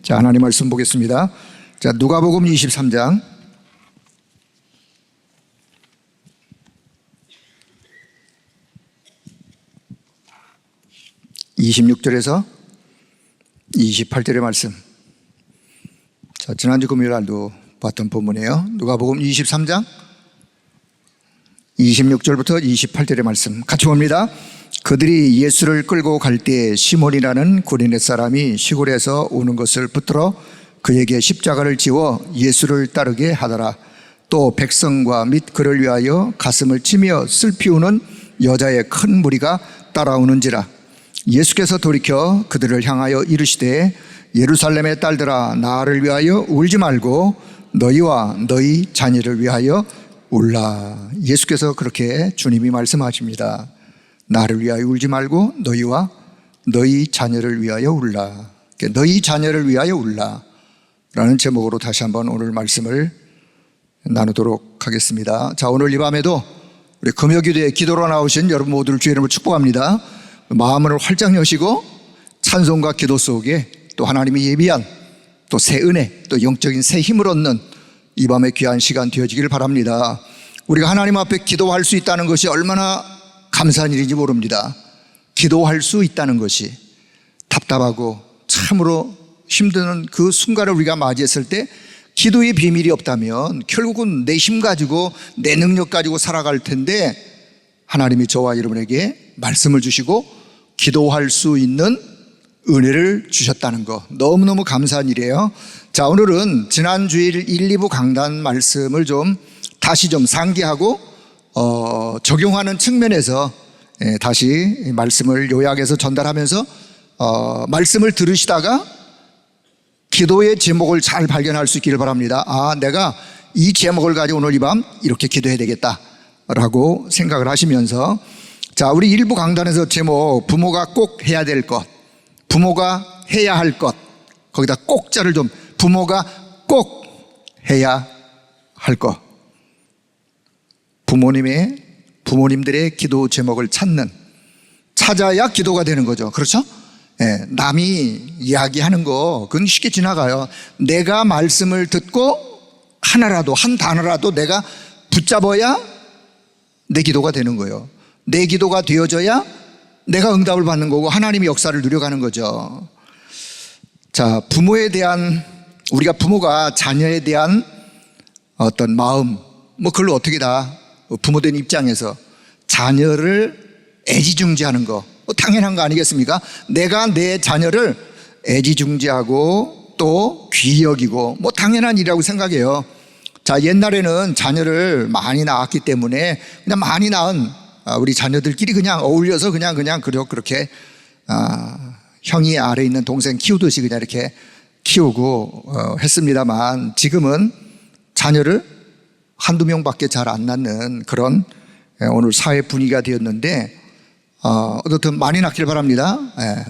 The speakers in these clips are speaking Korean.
자, 하나님 말씀 보겠습니다. 자, 누가복음 23장 26절에서 28절의 말씀. 자, 지난주 금요일 날도 봤던 본문이에요. 누가복음 23장 26절부터 28절의 말씀 같이 봅니다. 그들이 예수를 끌고 갈 때 시몬이라는 구레네 사람이 시골에서 오는 것을 붙들어 그에게 십자가를 지워 예수를 따르게 하더라. 또 백성과 및 그를 위하여 가슴을 치며 슬피 우는 여자의 큰 무리가 따라오는지라. 예수께서 돌이켜 그들을 향하여 이르시되 예루살렘의 딸들아, 나를 위하여 울지 말고 너희와 너희 자녀를 위하여 울라. 예수께서 그렇게 주님이 말씀하십니다. 나를 위하여 울지 말고 너희와 너희 자녀를 위하여 울라. 너희 자녀를 위하여 울라 라는 제목으로 다시 한번 오늘 말씀을 나누도록 하겠습니다. 자, 오늘 이 밤에도 우리 금요기도에 기도로 나오신 여러분 모두를 주의 이름으로 축복합니다. 마음을 활짝 여시고 찬송과 기도 속에 또 하나님이 예비한 또 새 은혜, 또 영적인 새 힘을 얻는 이 밤의 귀한 시간 되어지기를 바랍니다. 우리가 하나님 앞에 기도할 수 있다는 것이 얼마나 감사한 일인지 모릅니다. 기도할 수 있다는 것이, 답답하고 참으로 힘드는 그 순간을 우리가 맞이했을 때 기도의 비밀이 없다면 결국은 내 힘 가지고 내 능력 가지고 살아갈 텐데, 하나님이 저와 여러분에게 말씀을 주시고 기도할 수 있는 은혜를 주셨다는 거 너무너무 감사한 일이에요. 자, 오늘은 지난주일 1, 2부 강단 말씀을 좀 다시 좀 상기하고 적용하는 측면에서 다시 말씀을 요약해서 전달하면서 말씀을 들으시다가 기도의 제목을 잘 발견할 수 있기를 바랍니다. 아, 내가 이 제목을 가지고 오늘 이 밤 이렇게 기도해야 되겠다 라고 생각을 하시면서, 자, 우리 일부 강단에서 제목 부모가 꼭 해야 될 것, 부모가 해야 할 것, 거기다 꼭자를 좀, 부모가 꼭 해야 할 것. 부모님들의 기도 제목을 찾아야 기도가 되는 거죠. 그렇죠? 예, 남이 이야기하는 거 그건 쉽게 지나가요. 내가 말씀을 듣고 하나라도, 한 단어라도 내가 붙잡아야 내 기도가 되는 거예요. 내 기도가 되어져야 내가 응답을 받는 거고 하나님의 역사를 누려가는 거죠. 자, 우리가 부모가 자녀에 대한 어떤 마음, 그걸 어떻게 다 부모된 입장에서 자녀를 애지중지하는 거 당연한 거 아니겠습니까? 내가 내 자녀를 애지중지하고 또 귀히 여기고 당연한 일이라고 생각해요. 자, 옛날에는 자녀를 많이 낳았기 때문에 그냥 많이 낳은 우리 자녀들끼리 그냥 어울려서 그냥 그렇게 형이 아래 있는 동생 키우듯이 그냥 이렇게 키우고 했습니다만, 지금은 자녀를 한두 명밖에 잘 안 낳는 그런 오늘 사회 분위기가 되었는데, 어떻든 많이 낳기를 바랍니다.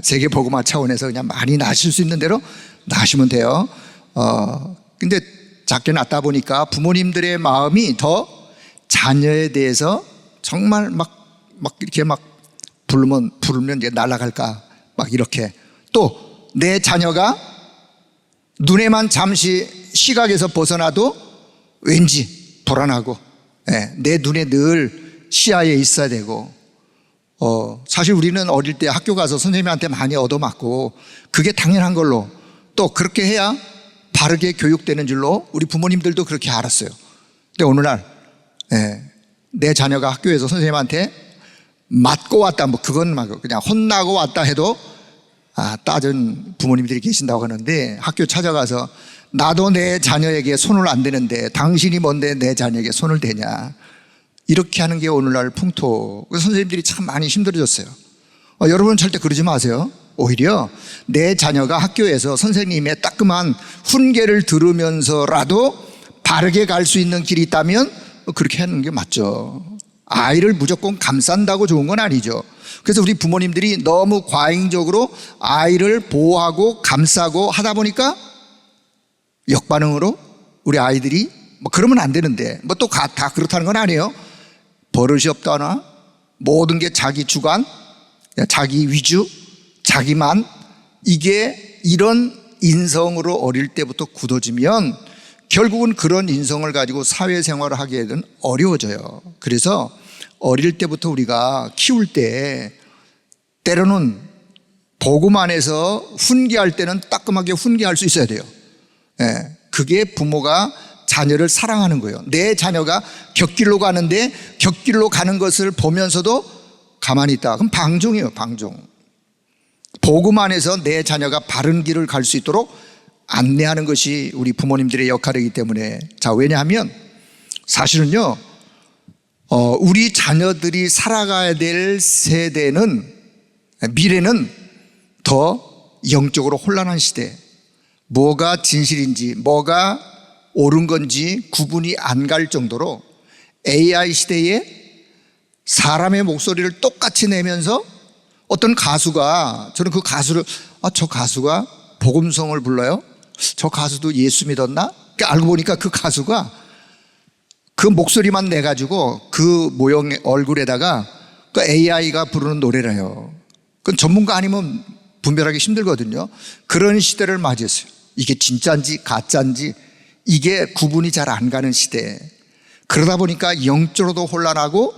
세계 복음화 차원에서 그냥 많이 낳으실 수 있는 대로 낳으시면 돼요. 근데 작게 낳다 보니까 부모님들의 마음이 더 자녀에 대해서 정말 이렇게 부르면 이제 날아갈까 이렇게, 또 내 자녀가 눈에만 잠시 시각에서 벗어나도 왠지 불안하고, 내 눈에 늘 시야에 있어야 되고, 사실 우리는 어릴 때 학교 가서 선생님한테 많이 얻어맞고 그게 당연한 걸로, 또 그렇게 해야 바르게 교육되는 줄로 우리 부모님들도 그렇게 알았어요. 근데 어느 날 내 자녀가 학교에서 선생님한테 맞고 왔다, 그건 그냥 혼나고 왔다 해도 따진 부모님들이 계신다고 하는데, 학교 찾아가서 나도 내 자녀에게 손을 안 대는데 당신이 뭔데 내 자녀에게 손을 대냐, 이렇게 하는 게 오늘날 풍토. 그래서 선생님들이 참 많이 힘들어졌어요. 여러분은 절대 그러지 마세요. 오히려 내 자녀가 학교에서 선생님의 따끔한 훈계를 들으면서라도 바르게 갈 수 있는 길이 있다면 그렇게 하는 게 맞죠. 아이를 무조건 감싼다고 좋은 건 아니죠. 그래서 우리 부모님들이 너무 과잉적으로 아이를 보호하고 감싸고 하다 보니까 역반응으로 우리 아이들이 그러면 안 되는데, 또 다 그렇다는 건 아니에요. 버릇이 없다나 모든 게 자기 주관, 자기 위주, 자기만, 이게 이런 인성으로 어릴 때부터 굳어지면 결국은 그런 인성을 가지고 사회생활을 하기에는 어려워져요. 그래서 어릴 때부터 우리가 키울 때 때로는 복음 안에서 훈계할 때는 따끔하게 훈계할 수 있어야 돼요. 예, 그게 부모가 자녀를 사랑하는 거예요. 내 자녀가 곁길로 가는데 곁길로 가는 것을 보면서도 가만히 있다. 그럼 방종이에요, 방종. 복음 안에서 내 자녀가 바른 길을 갈 수 있도록 안내하는 것이 우리 부모님들의 역할이기 때문에, 자, 왜냐하면 사실은요, 우리 자녀들이 살아가야 될 세대는, 미래는 더 영적으로 혼란한 시대, 뭐가 진실인지 뭐가 옳은 건지 구분이 안 갈 정도로 AI 시대에 사람의 목소리를 똑같이 내면서 어떤 가수가, 저는 그 가수를, 저 가수가 복음성을 불러요? 저 가수도 예수 믿었나? 알고 보니까 그 가수가 그 목소리만 내가지고 그 모형 얼굴에다가 그 AI가 부르는 노래래요. 그건 전문가 아니면 분별하기 힘들거든요. 그런 시대를 맞이했어요. 이게 진짜인지 가짜인지 이게 구분이 잘 안 가는 시대. 그러다 보니까 영적으로도 혼란하고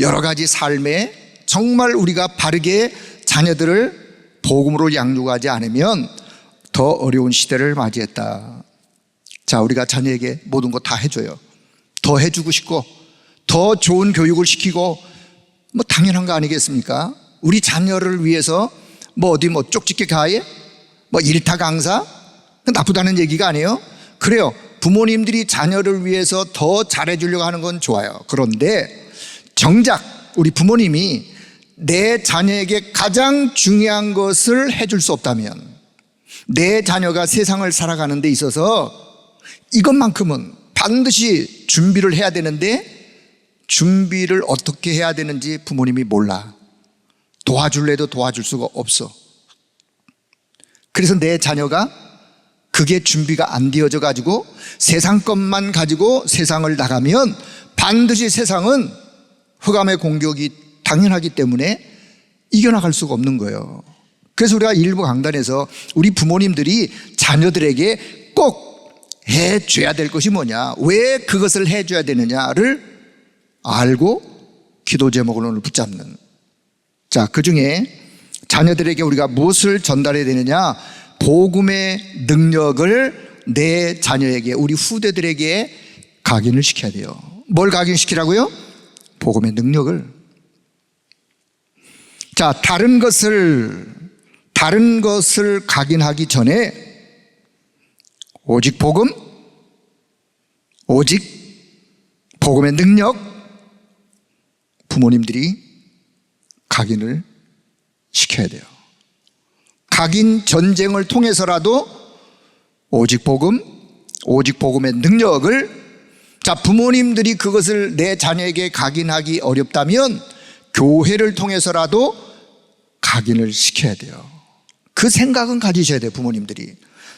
여러 가지 삶에 정말 우리가 바르게 자녀들을 복음으로 양육하지 않으면 더 어려운 시대를 맞이했다. 자, 우리가 자녀에게 모든 거 다 해줘요. 더 해주고 싶고 더 좋은 교육을 시키고 뭐 당연한 거 아니겠습니까? 우리 자녀를 위해서 뭐 어디 뭐 쪽집게 가해? 뭐 일타 강사? 나쁘다는 얘기가 아니에요. 그래요. 부모님들이 자녀를 위해서 더 잘해주려고 하는 건 좋아요. 그런데 정작 우리 부모님이 내 자녀에게 가장 중요한 것을 해줄 수 없다면, 내 자녀가 세상을 살아가는 데 있어서 이것만큼은 반드시 준비를 해야 되는데 준비를 어떻게 해야 되는지 부모님이 몰라. 도와줄래도 도와줄 수가 없어. 그래서 내 자녀가 그게 준비가 안 되어져 가지고 세상 것만 가지고 세상을 나가면 반드시 세상은 흑암의 공격이 당연하기 때문에 이겨나갈 수가 없는 거예요. 그래서 우리가 일부 강단에서 우리 부모님들이 자녀들에게 꼭 해줘야 될 것이 뭐냐, 왜 그것을 해줘야 되느냐를 알고 기도 제목을 오늘 붙잡는, 자, 그 중에 자녀들에게 우리가 무엇을 전달해야 되느냐, 복음의 능력을 내 자녀에게, 우리 후대들에게 각인을 시켜야 돼요. 뭘 각인시키라고요? 복음의 능력을. 자, 다른 것을 각인하기 전에 오직 복음, 오직 복음의 능력, 부모님들이 각인을 시켜야 돼요. 각인 전쟁을 통해서라도 오직 복음, 오직 복음의 능력을, 자, 부모님들이 그것을 내 자녀에게 각인하기 어렵다면 교회를 통해서라도 각인을 시켜야 돼요. 그 생각은 가지셔야 돼요, 부모님들이.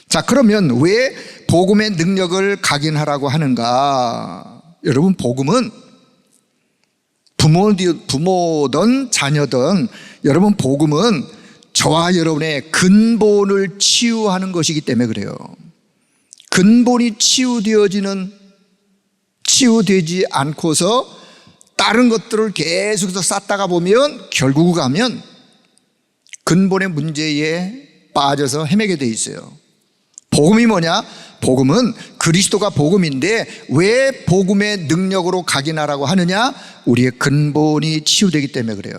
자, 그러면 왜 복음의 능력을 각인하라고 하는가? 여러분, 복음은 부모든 자녀든, 여러분, 복음은 저와 여러분의 근본을 치유하는 것이기 때문에 그래요. 근본이 치유되지 않고서 다른 것들을 계속해서 쌓다가 보면 결국 가면 근본의 문제에 빠져서 헤매게 돼 있어요. 복음이 뭐냐? 복음은 그리스도가 복음인데 왜 복음의 능력으로 각인하라고 하느냐? 우리의 근본이 치유되기 때문에 그래요.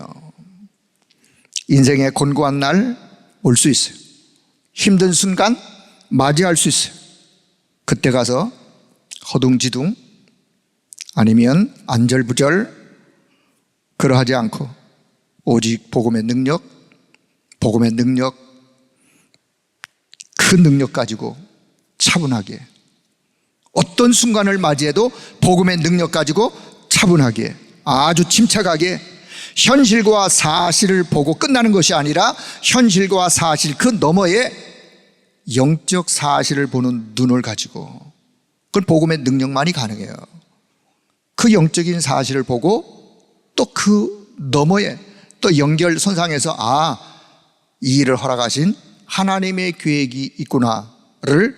인생의 곤고한 날 올 수 있어요. 힘든 순간 맞이할 수 있어요. 그때 가서 허둥지둥 아니면 안절부절 그러하지 않고 오직 복음의 능력, 그 능력 가지고 차분하게, 어떤 순간을 맞이해도 복음의 능력 가지고 차분하게, 아주 침착하게 현실과 사실을 보고 끝나는 것이 아니라 현실과 사실 그 너머에 영적 사실을 보는 눈을 가지고, 그건 복음의 능력만이 가능해요. 그 영적인 사실을 보고 또 그 너머에 또 연결선상에서 이 일을 허락하신 하나님의 계획이 있구나를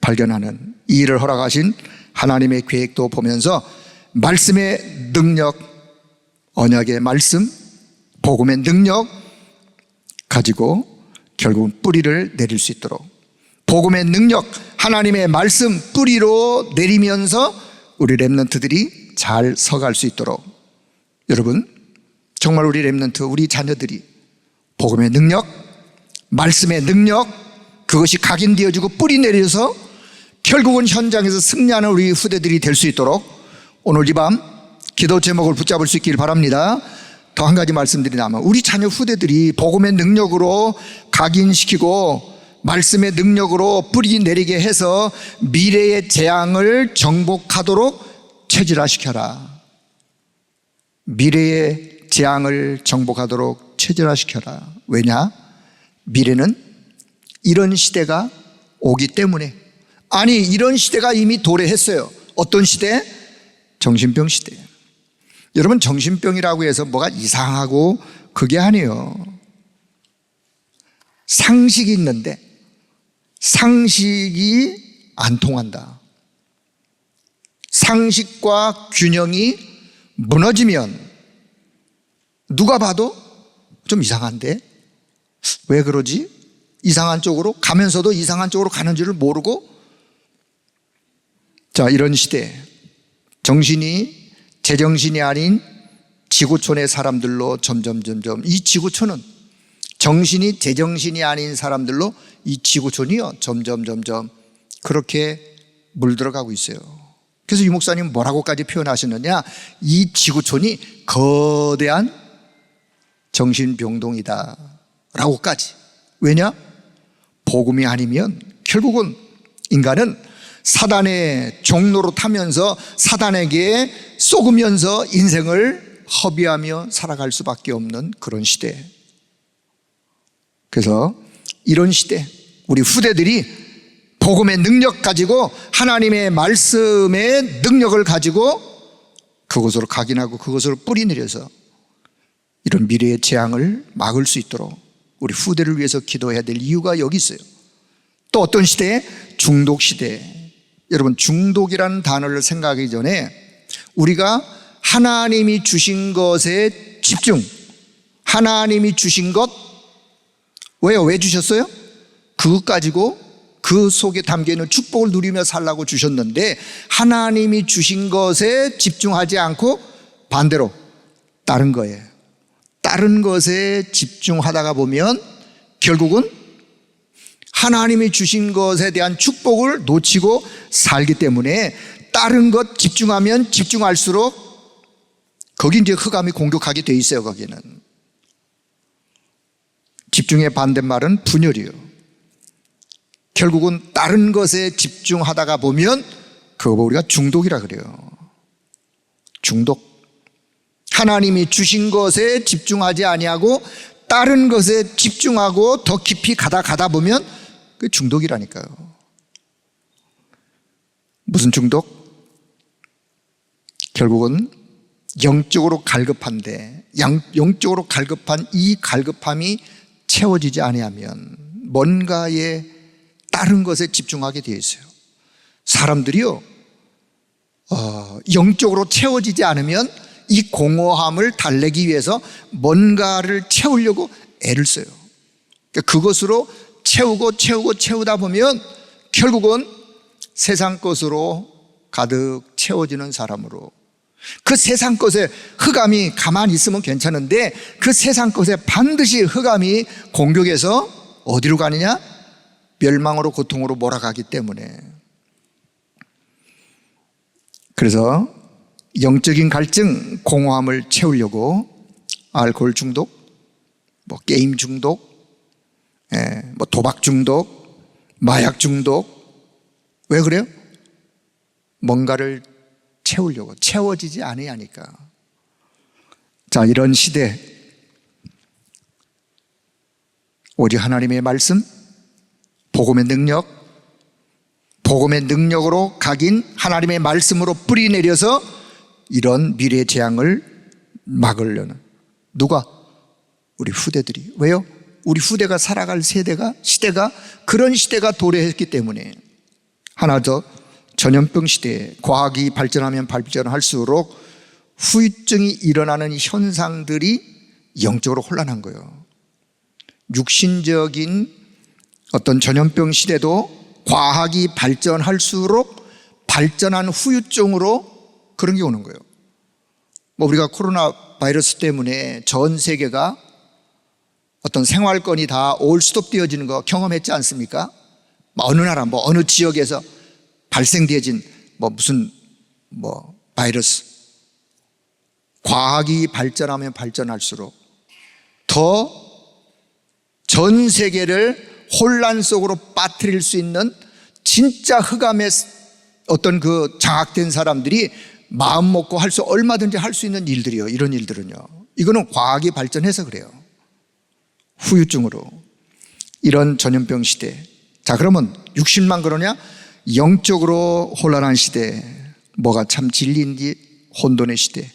발견하는, 이 일을 허락하신 하나님의 계획도 보면서 말씀의 능력, 언약의 말씀, 복음의 능력 가지고 결국은 뿌리를 내릴 수 있도록, 복음의 능력, 하나님의 말씀 뿌리로 내리면서 우리 렘넌트들이 잘 서갈 수 있도록, 여러분 정말 우리 렘넌트, 우리 자녀들이 복음의 능력, 말씀의 능력, 그것이 각인되어지고 뿌리 내려서 결국은 현장에서 승리하는 우리 후대들이 될 수 있도록 오늘 이 밤 기도 제목을 붙잡을 수 있길 바랍니다. 더 한 가지 말씀드리자면, 우리 자녀 후대들이 복음의 능력으로 각인시키고 말씀의 능력으로 뿌리 내리게 해서 미래의 재앙을 정복하도록 체질화시켜라. 미래의 재앙을 정복하도록 체질화시켜라. 왜냐? 미래는 이런 시대가 오기 때문에. 아니, 이런 시대가 이미 도래했어요. 어떤 시대? 정신병 시대. 여러분, 정신병이라고 해서 뭐가 이상하고 그게 아니에요. 상식이 있는데 상식이 안 통한다. 상식과 균형이 무너지면 누가 봐도 좀 이상한데? 왜 그러지? 이상한 쪽으로 가면서도 이상한 쪽으로 가는 줄을 모르고, 자, 이런 시대, 정신이 제정신이 아닌 지구촌의 사람들로 점점 이 지구촌은 정신이 제정신이 아닌 사람들로 이 지구촌이요 점점 그렇게 물들어가고 있어요. 그래서 유 목사님 뭐라고까지 표현하셨느냐? 이 지구촌이 거대한 정신병동이다 라고까지. 왜냐? 복음이 아니면 결국은 인간은 사단의 종로로 타면서 사단에게 속으면서 인생을 허비하며 살아갈 수밖에 없는 그런 시대. 그래서 이런 시대, 우리 후대들이 복음의 능력 가지고 하나님의 말씀의 능력을 가지고 그것으로 각인하고 그것으로 뿌리 내려서 이런 미래의 재앙을 막을 수 있도록 우리 후대를 위해서 기도해야 될 이유가 여기 있어요. 또 어떤 시대? 중독 시대. 여러분, 중독이라는 단어를 생각하기 전에 우리가 하나님이 주신 것에 집중, 하나님이 주신 것, 왜요? 왜 주셨어요? 그것 가지고 그 속에 담겨있는 축복을 누리며 살라고 주셨는데, 하나님이 주신 것에 집중하지 않고 반대로 다른 거예요. 다른 것에 집중하다가 보면 결국은 하나님이 주신 것에 대한 축복을 놓치고 살기 때문에, 다른 것 집중하면 집중할수록 거기 이제 흑암이 공격하게 돼 있어요. 거기는 집중의 반대말은 분열이에요. 결국은 다른 것에 집중하다가 보면 그거 우리가 중독이라 그래요. 중독. 하나님이 주신 것에 집중하지 아니하고 다른 것에 집중하고 더 깊이 가다 보면 그게 중독이라니까요. 무슨 중독? 결국은 영적으로 갈급한데, 영적으로 갈급한 이 갈급함이 채워지지 아니하면 뭔가에 다른 것에 집중하게 되어 있어요. 사람들이요, 영적으로 채워지지 않으면 이 공허함을 달래기 위해서 뭔가를 채우려고 애를 써요. 그러니까 그것으로 채우다 보면 결국은 세상 것으로 가득 채워지는 사람으로, 그 세상 것에 흑암이 가만히 있으면 괜찮은데 그 세상 것에 반드시 흑암이 공격해서 어디로 가느냐? 멸망으로, 고통으로 몰아가기 때문에. 그래서 영적인 갈증, 공허함을 채우려고 알코올 중독, 뭐 게임 중독, 뭐 도박 중독, 마약 중독. 왜 그래요? 뭔가를 채우려고, 채워지지 않으니까. 자, 이런 시대, 오직 하나님의 말씀, 복음의 능력, 복음의 능력으로 각인 하나님의 말씀으로 뿌리 내려서 이런 미래의 재앙을 막으려는, 누가? 우리 후대들이. 왜요? 우리 후대가 살아갈 시대가 그런 시대가 도래했기 때문에 하나 더 전염병 시대에 과학이 발전하면 발전할수록 후유증이 일어나는 현상들이 영적으로 혼란한 거예요. 육신적인 어떤 전염병 시대도 과학이 발전할수록 발전한 후유증으로 그런 게 오는 거예요. 우리가 코로나 바이러스 때문에 전 세계가 어떤 생활권이 다 올스톱되어지는 거 경험했지 않습니까? 어느 나라, 어느 지역에서 발생되어진 무슨 바이러스. 과학이 발전하면 발전할수록 더 전 세계를 혼란 속으로 빠뜨릴 수 있는 진짜 흑암의 어떤 그 장악된 사람들이 마음 먹고 얼마든지 할 수 있는 일들이요. 이런 일들은요. 이거는 과학이 발전해서 그래요. 후유증으로. 이런 전염병 시대. 자, 그러면 육신만 그러냐? 영적으로 혼란한 시대. 뭐가 참 진리인지 혼돈의 시대.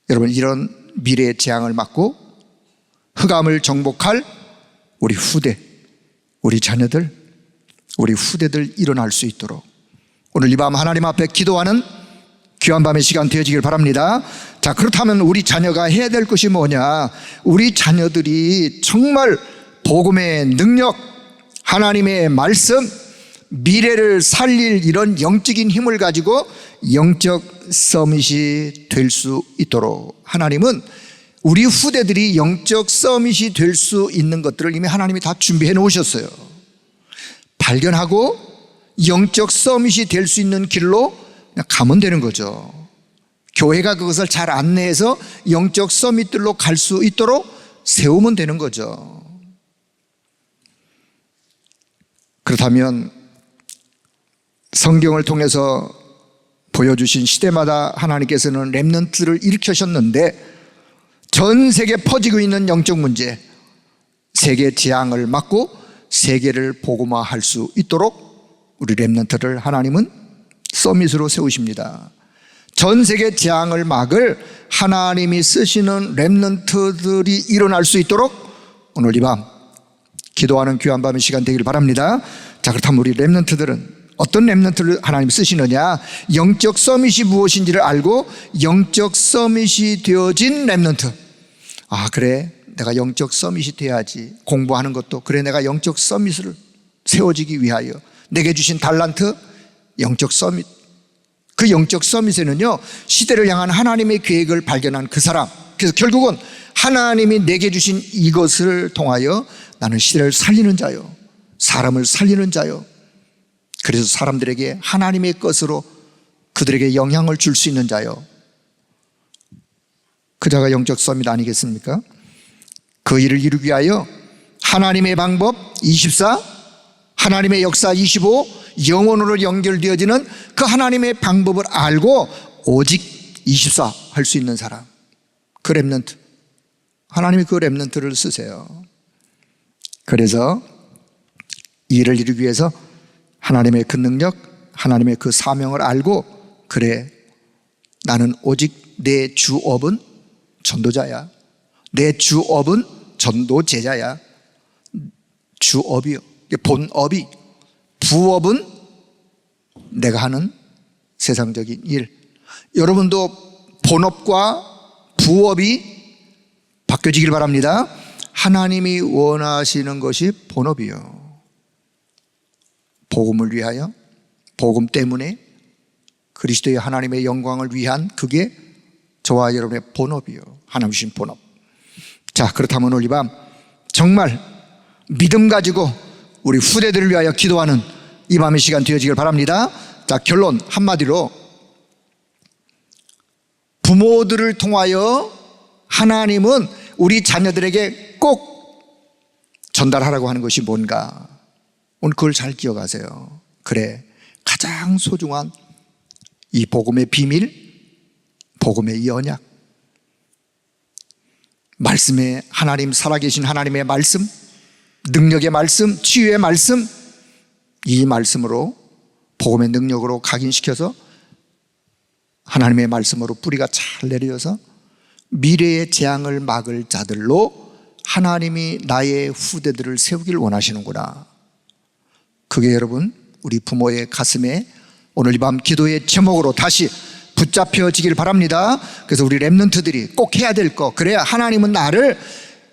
여러분, 이런 미래의 재앙을 막고 흑암을 정복할 우리 후대, 우리 자녀들, 우리 후대들 일어날 수 있도록 오늘 이 밤 하나님 앞에 기도하는 귀한 밤의 시간 되어지길 바랍니다. 자, 그렇다면 우리 자녀가 해야 될 것이 뭐냐? 우리 자녀들이 정말 복음의 능력, 하나님의 말씀, 미래를 살릴 이런 영적인 힘을 가지고 영적 서밋이 될 수 있도록 하나님은 우리 후대들이 영적 서밋이 될 수 있는 것들을 이미 하나님이 다 준비해 놓으셨어요. 발견하고 영적 서밋이 될 수 있는 길로 그냥 가면 되는 거죠. 교회가 그것을 잘 안내해서 영적 서밋들로 갈 수 있도록 세우면 되는 거죠. 그렇다면 성경을 통해서 보여주신 시대마다 하나님께서는 렘넌트를 일으키셨는데 전 세계에 퍼지고 있는 영적 문제, 세계 재앙을 막고 세계를 복음화할 수 있도록 우리 렘넌트를 하나님은 서밋으로 세우십니다. 전 세계 재앙을 막을 하나님이 쓰시는 렘넌트들이 일어날 수 있도록 오늘 이 밤 기도하는 귀한 밤의 시간 되길 바랍니다. 자, 그렇다면 우리 렘넌트들은 어떤 렘넌트를 하나님 쓰시느냐? 영적 서밋이 무엇인지를 알고 영적 서밋이 되어진 렘넌트. 아, 그래, 내가 영적 서밋이 돼야지. 공부하는 것도 그래, 내가 영적 서밋을 세워지기 위하여 내게 주신 달란트, 영적 서밋. 그 영적 서밋에는요, 시대를 향한 하나님의 계획을 발견한 그 사람. 그래서 결국은 하나님이 내게 주신 이것을 통하여 나는 시대를 살리는 자요, 사람을 살리는 자요, 그래서 사람들에게 하나님의 것으로 그들에게 영향을 줄 수 있는 자요, 그 자가 영적 서밋 아니겠습니까? 그 일을 이루기 위하여 하나님의 방법 24, 하나님의 역사 25, 영혼으로 연결되어지는 그 하나님의 방법을 알고 오직 24 할 수 있는 사람, 그 렘넌트, 하나님이 그 렘넌트를 쓰세요. 그래서 이 일을 이루기 위해서 하나님의 그 능력, 하나님의 그 사명을 알고, 그래, 나는 오직 내 주업은 전도자야, 내 주업은 전도제자야. 주업이요, 본업이, 부업은 내가 하는 세상적인 일. 여러분도 본업과 부업이 바뀌어지길 바랍니다. 하나님이 원하시는 것이 본업이요, 복음을 위하여, 복음 때문에 그리스도의 하나님의 영광을 위한, 그게 저와 여러분의 본업이요, 하나님 주신 본업. 자, 그렇다면 오늘 이 밤 정말 믿음 가지고 우리 후대들을 위하여 기도하는 이 밤의 시간 되어지길 바랍니다. 자, 결론 한마디로 부모들을 통하여 하나님은 우리 자녀들에게 꼭 전달하라고 하는 것이 뭔가, 오늘 그걸 잘 기억하세요. 그래, 가장 소중한 이 복음의 비밀, 복음의 이 언약, 말씀의 하나님, 살아계신 하나님의 말씀, 능력의 말씀, 치유의 말씀, 이 말씀으로 복음의 능력으로 각인시켜서 하나님의 말씀으로 뿌리가 잘 내려져서 미래의 재앙을 막을 자들로 하나님이 나의 후대들을 세우길 원하시는구나. 그게 여러분 우리 부모의 가슴에 오늘 이 밤 기도의 제목으로 다시 붙잡혀지길 바랍니다. 그래서 우리 렘넌트들이 꼭 해야 될 거, 그래야 하나님은 나를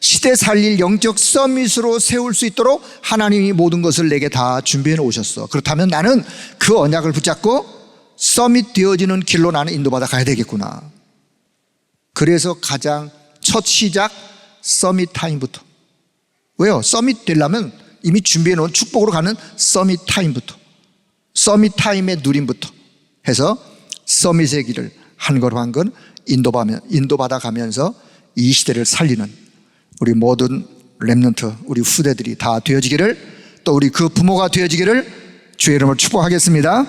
시대 살릴 영적 서밋으로 세울 수 있도록 하나님이 모든 것을 내게 다 준비해 놓으셨어. 그렇다면 나는 그 언약을 붙잡고 서밋 되어지는 길로 나는 인도받아 가야 되겠구나. 그래서 가장 첫 시작 서밋 타임부터. 왜요? 서밋 되려면 이미 준비해 놓은 축복으로 가는 서밋 타임부터, 서밋 타임의 누림부터 해서 서밋의 길을 한 걸음 한 걸 인도받아 가면서 이 시대를 살리는 우리 모든 렘넌트, 우리 후대들이 다 되어지기를, 또 우리 그 부모가 되어지기를 주의 이름으로 축복하겠습니다.